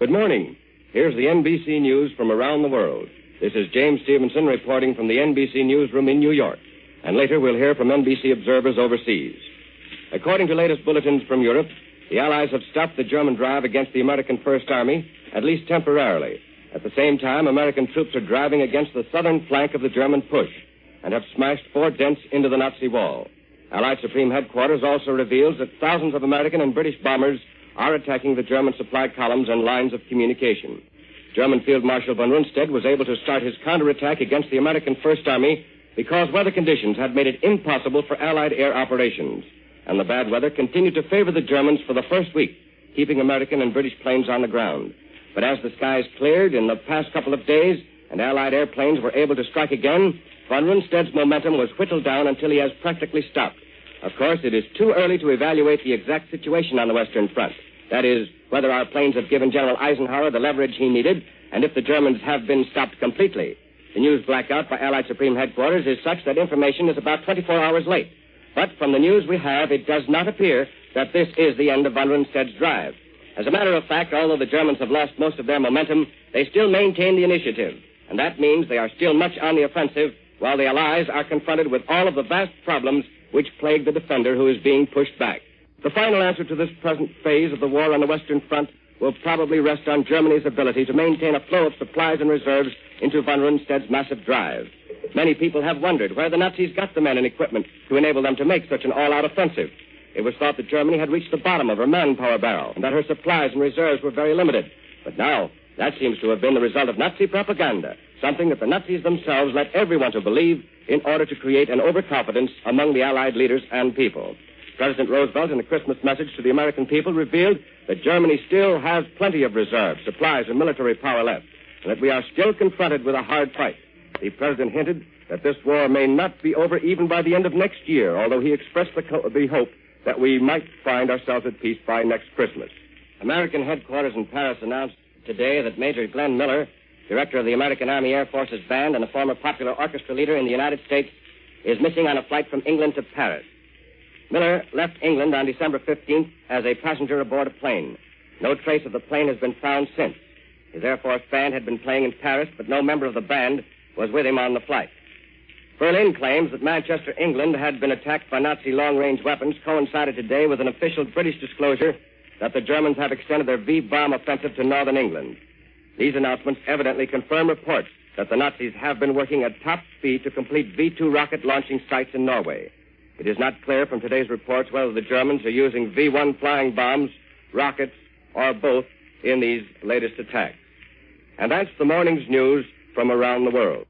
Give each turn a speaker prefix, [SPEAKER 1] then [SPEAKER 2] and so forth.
[SPEAKER 1] Good morning. Here's the NBC News from around the world. This is James Stevenson reporting from the NBC Newsroom in New York. And later we'll hear from NBC observers overseas. According to latest bulletins from Europe, the Allies have stopped the German drive against the American First Army, at least temporarily. At the same time, American troops are driving against the southern flank of the German push and have smashed 4 dents into the Nazi wall. Allied Supreme Headquarters also reveals that thousands of American and British bombers are attacking the German supply columns and lines of communication. German Field Marshal von Rundstedt was able to start his counterattack against the American First Army because weather conditions had made it impossible for Allied air operations. And the bad weather continued to favor the Germans for the first week, keeping American and British planes on the ground. But as the skies cleared in the past couple of days and Allied airplanes were able to strike again, von Rundstedt's momentum was whittled down until he has practically stopped. Of course, it is too early to evaluate the exact situation on the Western Front. That is, whether our planes have given General Eisenhower the leverage he needed and if the Germans have been stopped completely. The news blackout by Allied Supreme Headquarters is such that information is about 24 hours late. But from the news we have, it does not appear that this is the end of von Rundstedt's drive. As a matter of fact, although the Germans have lost most of their momentum, they still maintain the initiative. And that means they are still much on the offensive, while the Allies are confronted with all of the vast problems which plague the defender who is being pushed back. The final answer to this present phase of the war on the Western Front will probably rest on Germany's ability to maintain a flow of supplies and reserves into von Rundstedt's massive drive. Many people have wondered where the Nazis got the men and equipment to enable them to make such an all-out offensive. It was thought that Germany had reached the bottom of her manpower barrel and that her supplies and reserves were very limited. But now, that seems to have been the result of Nazi propaganda, something that the Nazis themselves led everyone to believe in order to create an overconfidence among the Allied leaders and people. President Roosevelt, in a Christmas message to the American people, revealed that Germany still has plenty of reserves, supplies, and military power left, and that we are still confronted with a hard fight. The president hinted that this war may not be over even by the end of next year, although he expressed the hope that we might find ourselves at peace by next Christmas. American headquarters in Paris announced today that Major Glenn Miller, director of the American Army Air Forces Band and a former popular orchestra leader in the United States, is missing on a flight from England to Paris. Miller left England on December 15th as a passenger aboard a plane. No trace of the plane has been found since. His Air Force band had been playing in Paris, but no member of the band was with him on the flight. Berlin claims that Manchester, England, had been attacked by Nazi long-range weapons coincided today with an official British disclosure that the Germans have extended their V-bomb offensive to northern England. These announcements evidently confirm reports that the Nazis have been working at top speed to complete V-2 rocket launching sites in Norway. It is not clear from today's reports whether the Germans are using V-1 flying bombs, rockets, or both in these latest attacks. And that's the morning's news from around the world.